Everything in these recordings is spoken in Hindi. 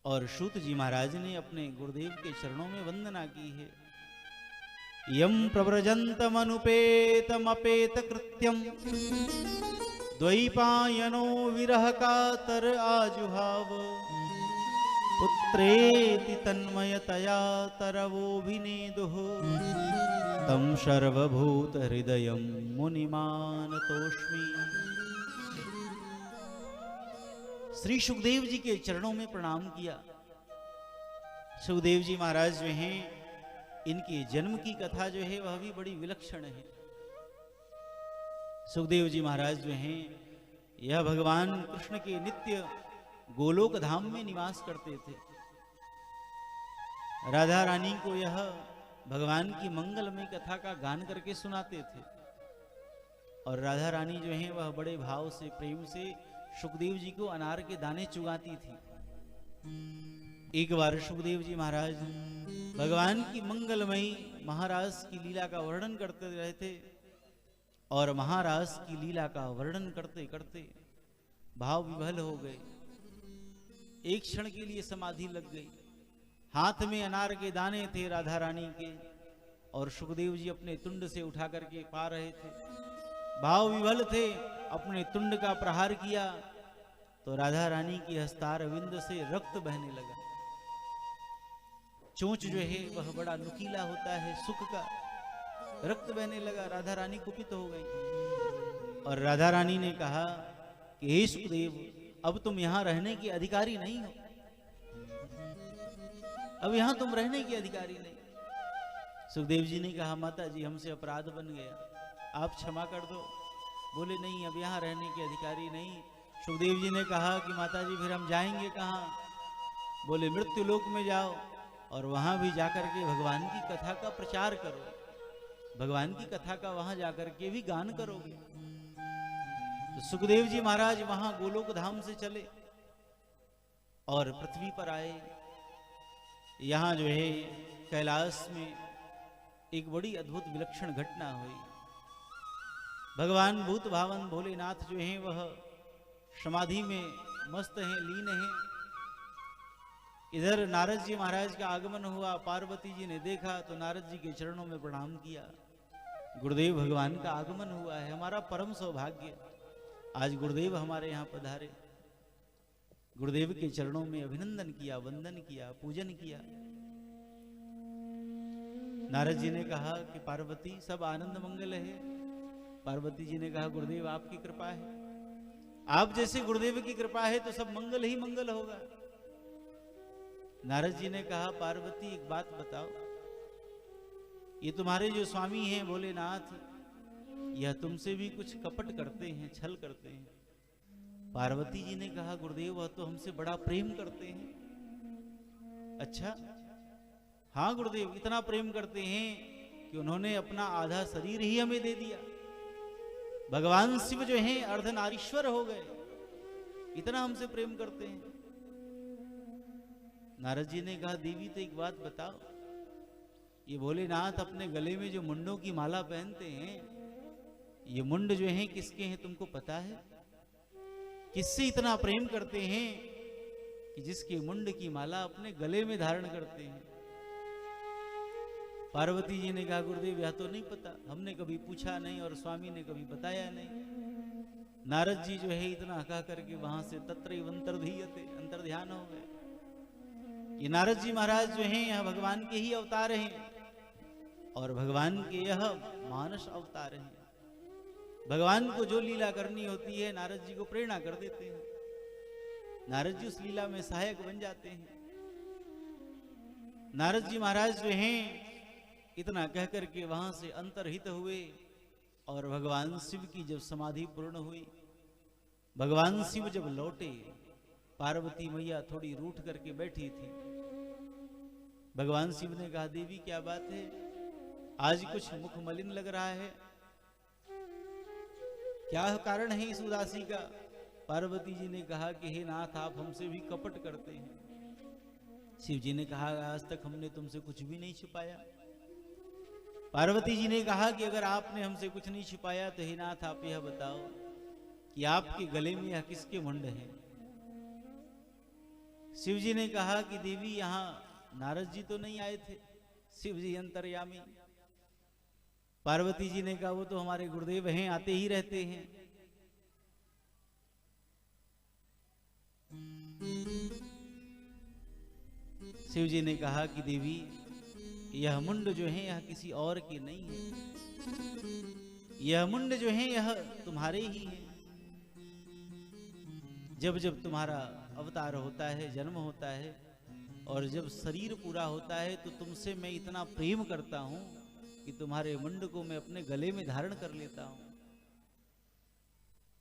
और सूत जी महाराज ने अपने गुरुदेव के चरणों में वंदना की है। यम प्रव्रजंतमनुपेतमपेत कृत्यम द्वैपायनो विरह कातर आजुहाव पुत्रेति तन्मयतया तरवोभिनेदुः तम सर्वभूत हृदयं मुनिमानतोष्मि। श्री सुखदेव जी के चरणों में प्रणाम किया। सुखदेव जी महाराज जो हैं, इनके जन्म की कथा जो है वह भी बड़ी विलक्षण है। सुखदेव जी महाराज जो हैं, यह भगवान कृष्ण के नित्य गोलोक धाम में निवास करते थे। राधा रानी को यह भगवान की मंगलमय कथा का गान करके सुनाते थे और राधा रानी जो हैं वह बड़े भाव से प्रेम से सुखदेव जी को अनार के दाने चुगाती थी। एक बार सुखदेव जी महाराज भगवान की मंगलमयी महाराज की लीला का वर्णन करते रहे थे और महाराज की लीला का वर्णन करते करते भाव विभल हो गए। एक क्षण के लिए समाधि लग गई। हाथ में अनार के दाने थे राधा रानी के और सुखदेव जी अपने तुंड से उठा करके पा रहे थे। भाव विभल थे। अपने तुंड का प्रहार किया तो राधा रानी की हस्तार विंद से रक्त बहने लगा। चोंच जो है वह बड़ा नुकीला होता है, सुख का रक्त बहने लगा। राधा रानी कुपित हो गई और राधा रानी ने कहा कि हे सुखदेव, अब तुम यहां रहने के अधिकारी नहीं हो। अब यहां तुम रहने के अधिकारी नहीं। सुखदेव जी ने कहा माता जी हमसे अपराध बन गया, आप क्षमा कर दो। बोले नहीं, अब यहाँ रहने के अधिकारी नहीं। सुखदेव जी ने कहा कि माता जी फिर हम जाएंगे कहाँ? बोले मृत्यु लोक में जाओ और वहां भी जाकर के भगवान की कथा का प्रचार करो। भगवान की कथा का वहां जाकर के भी गान करोगे। तो सुखदेव जी महाराज वहां गोलोक धाम से चले और पृथ्वी पर आए। यहाँ जो है कैलाश में एक बड़ी अद्भुत विलक्षण घटना हुई। भगवान भूत भावन भोलेनाथ जो हैं वह समाधि में मस्त हैं, लीन हैं। इधर नारद जी महाराज का आगमन हुआ। पार्वती जी ने देखा तो नारद जी के चरणों में प्रणाम किया। गुरुदेव भगवान का आगमन हुआ है, हमारा परम सौभाग्य। आज गुरुदेव हमारे यहाँ पधारे। गुरुदेव के चरणों में अभिनंदन किया, वंदन किया, पूजन किया। नारद जी ने कहा कि पार्वती सब आनंद मंगल है। पार्वती जी ने कहा गुरुदेव आपकी कृपा है, आप जैसे गुरुदेव की कृपा है तो सब मंगल ही मंगल होगा। नारद जी ने कहा पार्वती एक बात बताओ, ये तुम्हारे जो स्वामी हैं भोलेनाथ, यह तुमसे भी कुछ कपट करते हैं, छल करते हैं। पार्वती जी ने कहा गुरुदेव वह तो हमसे बड़ा प्रेम करते हैं। अच्छा हाँ गुरुदेव, इतना प्रेम करते हैं कि उन्होंने अपना आधा शरीर ही हमें दे दिया। भगवान शिव जो हैं अर्धनारीश्वर हो गए, इतना हमसे प्रेम करते हैं। नारद जी ने कहा देवी तो एक बात बताओ, ये भोलेनाथ अपने गले में जो मुंडों की माला पहनते हैं, ये मुंड जो हैं किसके हैं तुमको पता है? किससे इतना प्रेम करते हैं कि जिसके मुंड की माला अपने गले में धारण करते हैं? पार्वती जी ने कहा गुरुदेव यह तो नहीं पता, हमने कभी पूछा नहीं और स्वामी ने कभी बताया नहीं। नारद जी जो है इतना कह करके वहां से तत्रैव अंतर्धीयते, अंतर्ध्यान हो गए। ये नारद जी महाराज जो हैं यह भगवान के ही अवतार हैं और भगवान के यह मानस अवतार हैं। भगवान को जो लीला करनी होती है नारद जी को प्रेरणा कर देते हैं। नारद जी उस लीला में सहायक बन जाते हैं। नारद जी महाराज जो हैं इतना कह करके वहां से अंतर्हित हुए और भगवान शिव की जब समाधि पूर्ण हुई, भगवान शिव जब लौटे, पार्वती मैया थोड़ी रूठ करके बैठी थी। भगवान शिव ने कहा देवी क्या बात है, आज कुछ मुख मलिन लग रहा है, क्या कारण है इस उदासी का? पार्वती जी ने कहा कि हे नाथ आप हमसे भी कपट करते हैं। शिव जी ने कहा आज तक हमने तुमसे कुछ भी नहीं छिपाया। पार्वती जी ने कहा कि अगर आपने हमसे कुछ नहीं छिपाया तो हे नाथ आप यह बताओ कि आपके गले में यह किसके मुंड हैं? शिव जी ने कहा कि देवी यहां नारद जी तो नहीं आए थे, शिव जी अंतर्यामी। पार्वती जी ने कहा वो तो हमारे गुरुदेव हैं, आते ही रहते हैं। शिव जी ने कहा कि देवी यह मुंड जो है यह किसी और की नहीं है, यह मुंड जो है यह तुम्हारे ही है। जब जब तुम्हारा अवतार होता है, जन्म होता है, और जब शरीर पूरा होता है तो तुमसे मैं इतना प्रेम करता हूं कि तुम्हारे मुंड को मैं अपने गले में धारण कर लेता हूं।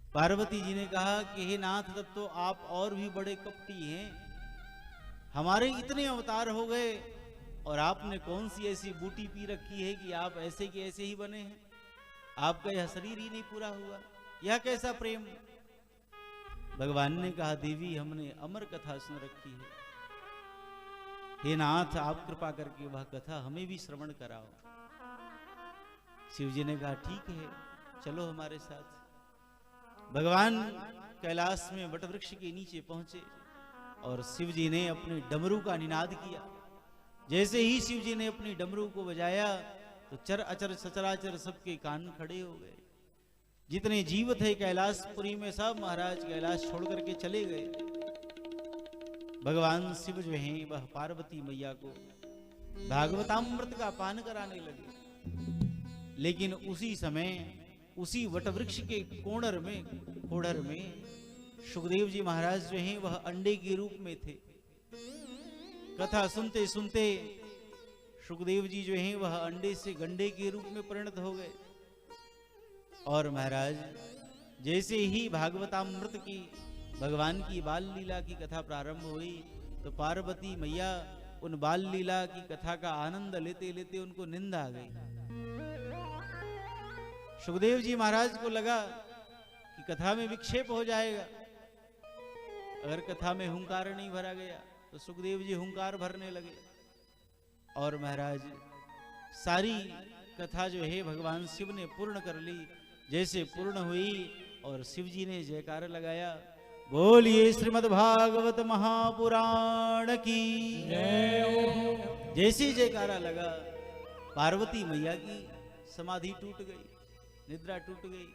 पार्वती जी ने कहा कि हे नाथ, तब तो आप और भी बड़े कपटी हैं। हमारे इतने अवतार हो गए और आपने कौन सी ऐसी बूटी पी रखी है कि आप ऐसे के ऐसे ही बने हैं? आपका यह शरीर ही नहीं पूरा हुआ, यह कैसा प्रेम? भगवान ने कहा देवी हमने अमर कथा सुन रखी है, हे नाथ आप कृपा करके वह कथा हमें भी श्रवण कराओ। शिव जी ने कहा ठीक है, चलो हमारे साथ। भगवान कैलाश में वटवृक्ष के नीचे पहुंचे और शिव जी ने अपने डमरू का निनाद किया। जैसे ही शिव जी ने अपनी डमरू को बजाया तो चर अचर सचराचर सबके कान खड़े हो गए। जितने जीव थे कैलाशपुरी में सब महाराज कैलाश छोड़ करके चले गए। भगवान शिव जो हैं वह पार्वती मैया को भागवतामृत का पान कराने लगे। लेकिन उसी समय उसी वटवृक्ष के कोड़र में सुखदेव जी महाराज जो हैं वह अंडे के रूप में थे। कथा सुनते सुनते सुखदेव जी जो हैं वह अंडे से गंडे के रूप में परिणत हो गए। और महाराज जैसे ही भागवतामृत की भगवान की बाल लीला की कथा प्रारंभ हुई तो पार्वती मैया उन बाल लीला की कथा का आनंद लेते लेते उनको नींद आ गई। सुखदेव जी महाराज को लगा कि कथा में विक्षेप हो जाएगा, अगर कथा में हुंकार नहीं भरा गया तो सुखदेव जी हुंकार भरने लगे। और महाराज सारी कथा जो है भगवान शिव ने पूर्ण कर ली। जैसे पूर्ण हुई और शिव जी ने जयकार लगाया, बोलिए श्रीमद् भागवत महापुराण की जय। जैसे जयकारा लगा पार्वती मैया की समाधि टूट गई, निद्रा टूट गई।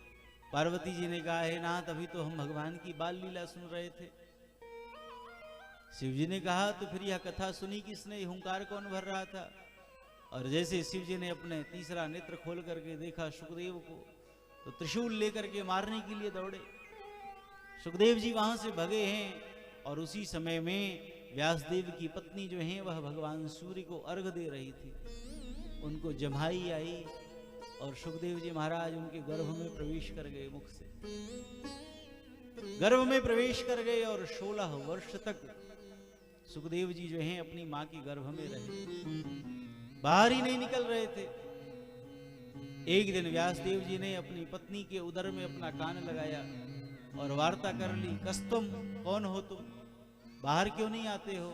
पार्वती जी ने कहा है नाथ अभी तो हम भगवान की बाल लीला सुन रहे थे। शिव जी ने कहा तो फिर यह कथा सुनी किसने, हुंकार कौन भर रहा था? और जैसे शिव जी ने अपने तीसरा नेत्र खोल करके देखा सुखदेव को तो त्रिशूल लेकर के मारने के लिए दौड़े। सुखदेव जी वहां से भगे हैं और उसी समय में व्यासदेव की पत्नी जो है वह भगवान सूर्य को अर्घ दे रही थी। उनको जम्हाई आई और सुखदेव जी महाराज उनके गर्भ में प्रवेश कर गए। मुख से गर्भ में प्रवेश कर गए और 16 वर्ष तक सुखदेव जी जो हैं अपनी मां के गर्भ में रहे, बाहर ही नहीं निकल रहे थे। एक दिन व्यासदेव जी ने अपनी पत्नी के उदर में अपना कान लगाया और वार्ता कर ली, कस्तुम कौन हो तुम, बाहर क्यों नहीं आते हो?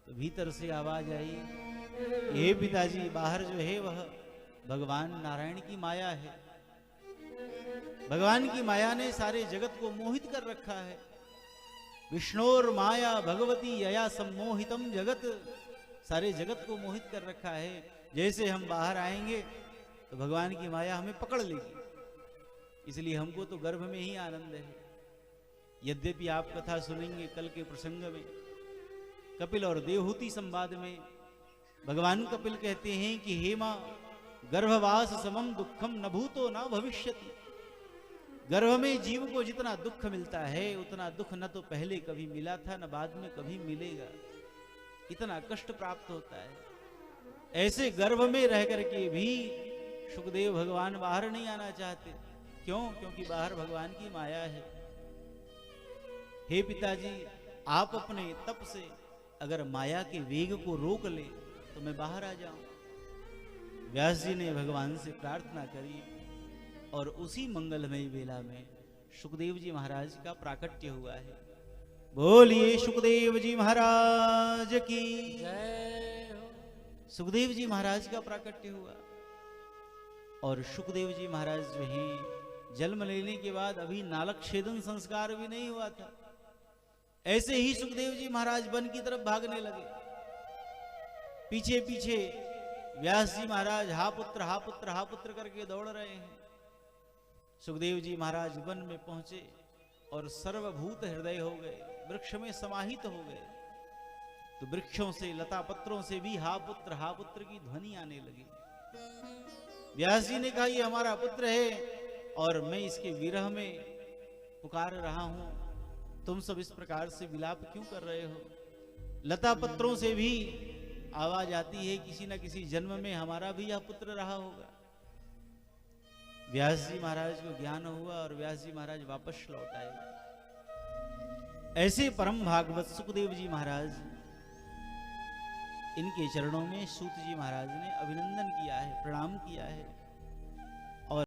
तो भीतर से आवाज आई, हे पिताजी बाहर जो है वह भगवान नारायण की माया है। भगवान की माया ने सारे जगत को मोहित कर रखा है। विष्णोर माया भगवती यया सम्मोहितम जगत, सारे जगत को मोहित कर रखा है। जैसे हम बाहर आएंगे तो भगवान की माया हमें पकड़ लेगी, इसलिए हमको तो गर्भ में ही आनंद है। यद्यपि आप कथा सुनेंगे कल के प्रसंग में कपिल और देवहूति संवाद में भगवान कपिल कहते हैं कि हे मां गर्भवास समम दुखम न भूतो न भविष्यति। गर्भ में जीव को जितना दुख मिलता है उतना दुख न तो पहले कभी मिला था न बाद में कभी मिलेगा। इतना कष्ट प्राप्त होता है। ऐसे गर्भ में रह करके भी सुखदेव भगवान बाहर नहीं आना चाहते। क्यों? क्योंकि बाहर भगवान की माया है। हे पिताजी आप अपने तप से अगर माया के वेग को रोक ले तो मैं बाहर आ जाऊं। व्यास जी ने भगवान से प्रार्थना करी और उसी मंगलमय वेला में सुखदेव जी महाराज का प्राकट्य हुआ है। बोलिए सुखदेव जी महाराज की जय हो। सुखदेव जी महाराज का प्राकट्य हुआ और सुखदेव जी महाराज जो हैं जन्म लेने के बाद अभी नालक छेदन संस्कार भी नहीं हुआ था। ऐसे ही सुखदेव जी महाराज वन की तरफ भागने लगे। पीछे पीछे व्यास जी महाराज हा पुत्र हा पुत्र हा पुत्र करके दौड़ रहे हैं। सुखदेव जी महाराज वन में पहुंचे और सर्वभूत हृदय हो गए, वृक्ष में समाहित हो गए। तो वृक्षों से, लता पत्रों से भी हा पुत्र की ध्वनि आने लगी। व्यास जी ने कहा, ये हमारा पुत्र है और मैं इसके विरह में पुकार रहा हूं, तुम सब इस प्रकार से विलाप क्यों कर रहे हो? लता पत्रों से भी आवाज आती है, किसी न किसी जन्म में हमारा भी यह पुत्र रहा होगा। व्यास जी महाराज को ज्ञान हुआ और व्यास जी महाराज वापस लौट आए। ऐसे परम भागवत सुखदेव जी महाराज, इनके चरणों में सूत जी महाराज ने अभिनंदन किया है, प्रणाम किया है।